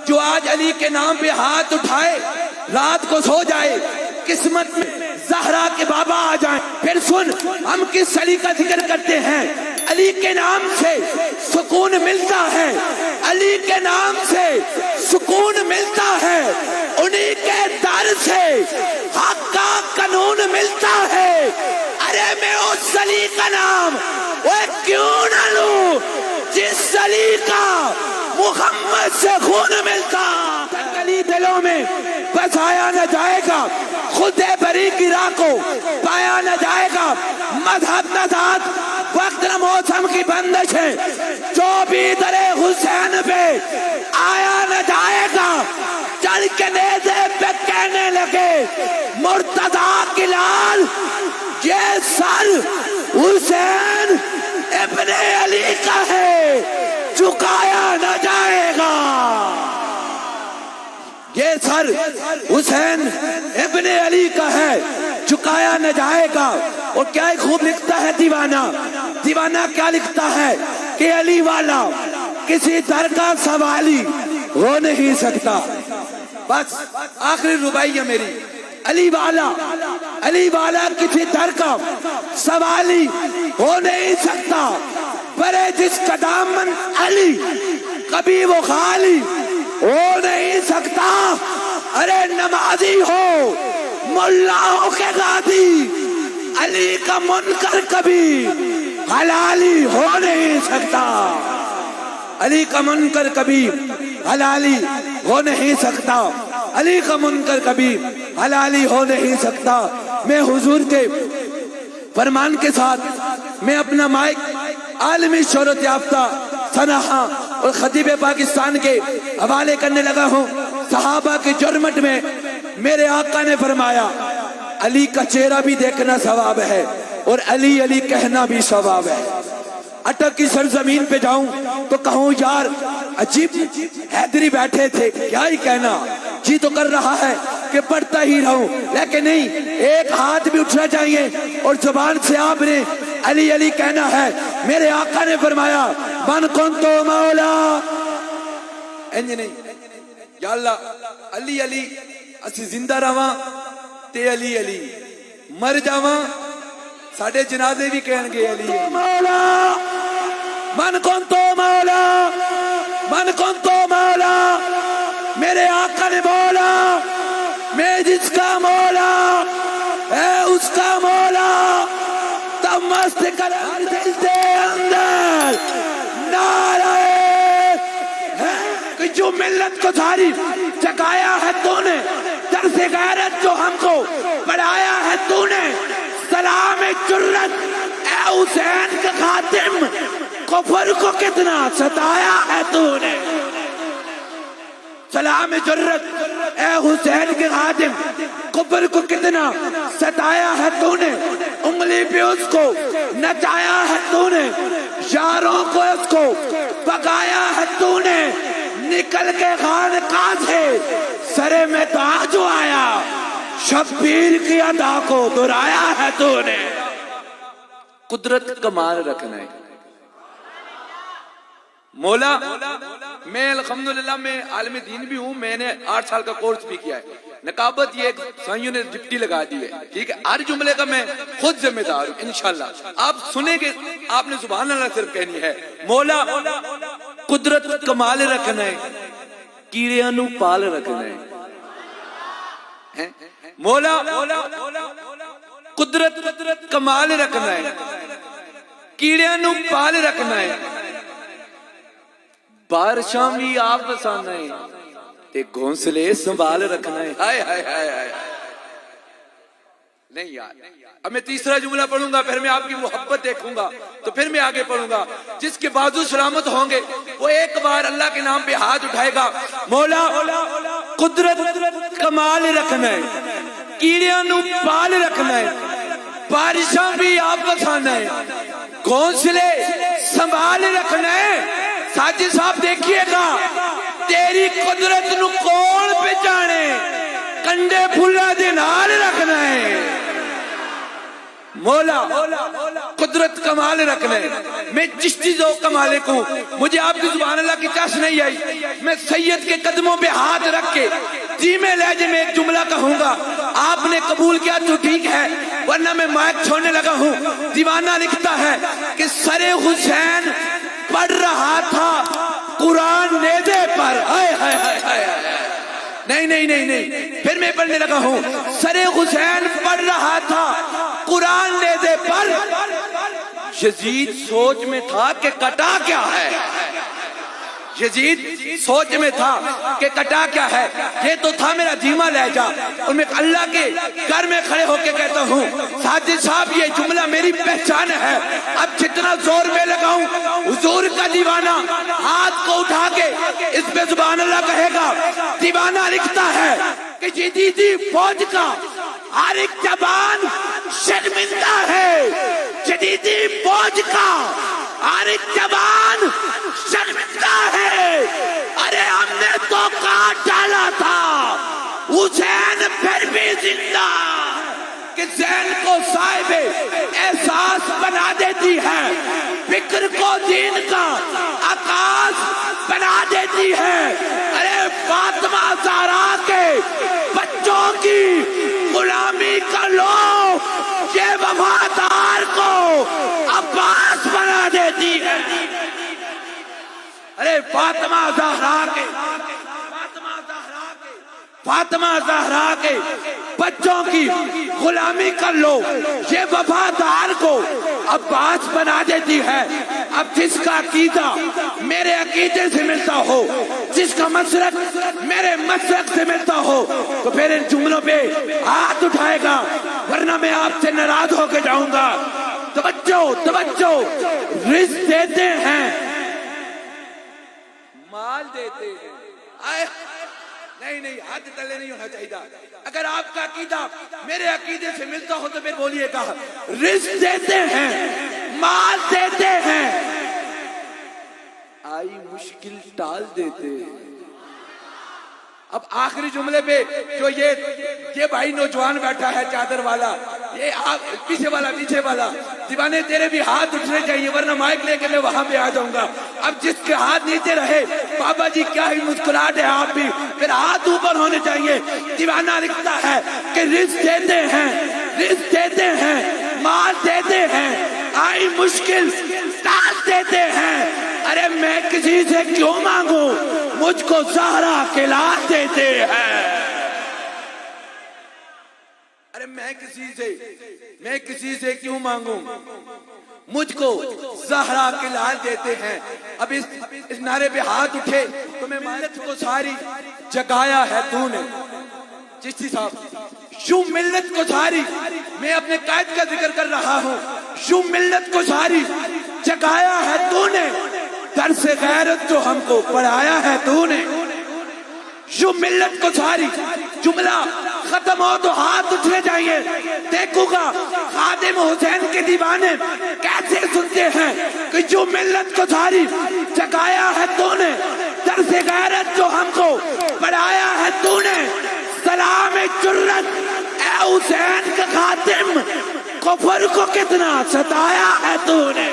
جو آج علی کے نام پہ ہاتھ اٹھائے رات کو سو جائے قسمت میں زہرا کے بابا آ جائیں. پھر سن ہم کس علی کا ذکر کرتے ہیں. علی کے نام سے سکون ملتا ہے, علی کے نام سے سکون ملتا ہے, انہی کے در سے حق کا قانون ملتا ہے. ارے میں اس علی کا نام وہ کیوں نہ لوں جس علی کا محمد سے خون ملتا. علی دلوں میں بسایا نہ جائے گا, خود بری کی راہ کو پایا نہ جائے گا. مذہب نہ ذات وقت نہ موسم کی بندش ہے, جو بھی در حسین پہ آیا نہ جائے گا. چل کے نیزے پہ کہنے لگے مرتضیٰ کی لال یہ سر حسین ابن علی کا ہے, جھکایا نہ جائے گا. یہ سر حسین ابن علی کا ہے, جھکایا نہ جائے گا. اور کیا خوب لکھتا ہے دیوانہ, دیوانہ کیا لکھتا ہے کہ علی والا کسی در کا سوالی ہو نہیں سکتا. بس آخری رباعیہ میری, علی والا کسی در کا سوالی ہو نہیں سکتا. برے جس کا دامن علی کبھی وہ خالی ہو نہیں سکتا. ارے نمازی ہو ملاؤں کے غازی, علی کا منکر کبھی حلالی ہو نہیں سکتا. علی کا منکر کبھی حلالی ہو نہیں سکتا, علی کا منکر کبھی حلالی ہو نہیں سکتا. میں حضور کے فرمان کے ساتھ میں اپنا مائک عالمی شہرت یافتہ سنہا اور خطیب پاکستان کے حوالے کرنے لگا ہوں. صحابہ کی جرمٹ میں میرے آقا نے فرمایا علی کا چہرہ بھی دیکھنا ثواب ہے اور علی علی کہنا بھی ثواب ہے. اٹک کی سرزمین پہ جاؤں تو کہوں یار عجیب حیدری بیٹھے تھے, کیا ہی کہنا, جی تو کر رہا ہے کہ پڑھتا ہی رہوں, لیکن نہیں, ایک ہاتھ بھی اٹھنا چاہیے اور زبان سے آپ نے علی علی کہنا ہے. میرے آقا نے فرمایا من کنتو مولا, انج نہیں یا اللہ علی علی اسی زندہ رہواں تے علی علی, مر جاواں ساڈے جنازے بھی کہن گے علی مولا. من کنتو مولا, من کنتو مولا, میرے آقا نے بولا میں جس کا مولا ہے اس کا مولا. تب مست کرم دل سے اندر نعرہ ہے کہ جو ملت کو ساری جگایا ہے تو نے, درس غیرت جو ہم کو پڑھایا ہے تو نے. سلام جرت اے حسین کا خاتم, کفر کو کتنا ستایا ہے تو نے. سلام جرت اے حسین کے خاتم, کفر کو کتنا ستایا ہے تو نے. انگلی پہ اس کو نچایا ہے تو نے, یاروں کو اس کو پکایا ہے تو نے. نکل کے خانقاہ سے سرے میں تاج جو آیا, شبیر کی ادا کو دہرایا ہے تو نے. قدرت کمال رکھنا ہے مولا. میں الحمدللہ میں عالم دین بھی ہوں, میں نے 8 سال کا کورس بھی کیا ہے. نقابت یہ ایک سائیوں نے ڈپٹی لگا دی ہے, ٹھیک ہے, ہر جملے کا میں خود ذمہ دار ہوں انشاءاللہ. آپ سنیں گے, آپ نے سبحان اللہ صرف کہنی ہے. مولا قدرت کمال رکھنا ہے, کیڑیاں نو پال رکھنا ہے. مولا قدرت کمال رکھنا ہے, کیڑیاں نو پال رکھنا ہے. بارشاں بھی آپ بسانا ہے تے گھونسلے سنبھال رکھنا ہے. ہائے ہائے ہائے ہائے. نہیں یار, اب میں تیسرا جملہ پڑھوں گا, پھر میں آپ کی محبت دیکھوں گا, تو پھر میں آگے پڑھوں گا. جس کے بازو سلامت ہوں گے وہ ایک بار اللہ کے نام پہ ہاتھ اٹھائے گا. مولا قدرت کمال رکھنا ہے, کیڑیاں نو پال رکھنا ہے, بارشاں بھی آپ بسانا ہے, گھونسلے سنبھال رکھنا ہے. ساجد صاحب دیکھیے گا, تیری قدرت نو کون پہچانے, کنڈے پھلا دے نال رکھنا ہے. مولا قدرت کمال رکھنے میں چشتی ذوق کمالے کو مجھے آپ کی سبحان اللہ کی چاش نہیں آئی. میں سید کے قدموں پہ ہاتھ رکھ کے دھیمے لہجے میں ایک جملہ کہوں گا. آپ نے قبول کیا تو ٹھیک ہے ورنہ میں مائک چھوڑنے لگا ہوں. دیوانہ لکھتا ہے کہ سر حسین پڑھ رہا تھا قرآن نیزے پر. ہائے ہائے ہائے ہائے. نہیں نہیں نہیں نہیں پھر میں پڑھنے لگا ہوں. سر حسین پڑھ رہا تھا قرآن نیزے پر. یزید سوچ میں تھا کہ کٹا کیا ہے. یزید سوچ میں تھا کہ کٹا کیا ہے. یہ تو تھا میرا دھیما لہجہ. اور میں اللہ کے گھر میں کھڑے ہو کے کہتا ہوں ساجد صاحب یہ جملہ میری پہچان ہے. اب جتنا زور میں لگاؤں حضور کا دیوانہ ہاتھ کو اٹھا کے اس پہ سبحان اللہ کہے گا. دیوانہ لکھتا ہے کہ جدیدی فوج کا ہر ایک جوان شرمندہ ہے. جدیدی فوج کا ہر ایک جوان شرمندہ ہے. ارے ہم نے تو کاٹ ڈالا تھا حسین پھر بھی زندہ. کہ ذہن کو صاحب احساس بنا دیتی ہے, فکر کو دین کا آغاز بنا دیتی ہے. ارے فاطمہ زہرا کے بچوں کی غلامی کا لو یہ وفادار کو عباس بنا دیتی ہے. ارے فاطمہ زہرا کے بچوں کی غلامی کر لو یہ وفادار کو عباس بنا دیتی ہے. اب جس کا عقیدہ میرے عقیدے سے ملتا ہو, جس کا مسلک میرے مسلک سے ملتا ہو تو پھر ان جملوں پہ ہاتھ اٹھائے گا ورنہ میں آپ سے ناراض ہو کے جاؤں گا. توجہ رزق دیتے ہیں مال دیتے ہیں. نہیں حد تلے نہیں ہونا چاہیے. اگر آپ کا عقیدہ میرے عقیدے سے ملتا ہو تو پھر بولیے گا رزق دیتے ہیں مال دیتے ہیں آئی مشکل ٹال دیتے ہیں. اب آخری جملے پہ جو یہ بھائی نوجوان بیٹھا ہے چادر والا, یہ پیچھے والا دیوانے تیرے بھی ہاتھ اٹھنے چاہیے ورنہ مائک لے کے میں وہاں پہ آ جاؤں گا. اب جس کے ہاتھ نیچے رہے بابا جی کیا ہی مسکراہٹ ہے, آپ بھی پھر ہاتھ اوپر ہونے چاہیے. دیوانہ لکھتا ہے کہ رزق دیتے ہیں مال دیتے ہیں آئی مشکل ٹال دیتے ہیں. ارے میں کسی سے کیوں مانگوں مجھ کو زہرا کھلا دیتے ہیں. ارے میں کسی سے کیوں مانگوں مجھ کو زہرا کھلا دیتے ہیں. اب اس نعرے پہ ہاتھ اٹھے تو میں ملت کو ساری جگایا ہے تو نے. چشتی صاحب یوں ملت کو ساری, میں اپنے قائد کا ذکر کر رہا ہوں, یوں ملت کو ساری جگایا ہے تو نے. درس غیرت جو ہم کو پڑھایا ہے تو نے. یوں ملت کو ساری جملہ ختم ہو تو ہاتھ اٹھنے چاہیے. دیکھوں گا خادم حسین کے دیوانے کیسے سنتے ہیں کہ جو ملت کو ساری جگایا ہے تو نے, درس غیرت جو ہم کو پڑھایا ہے تو نے. سلام جرت اے حسین کا خاتم, کفر کو کتنا ستایا ہے تو نے.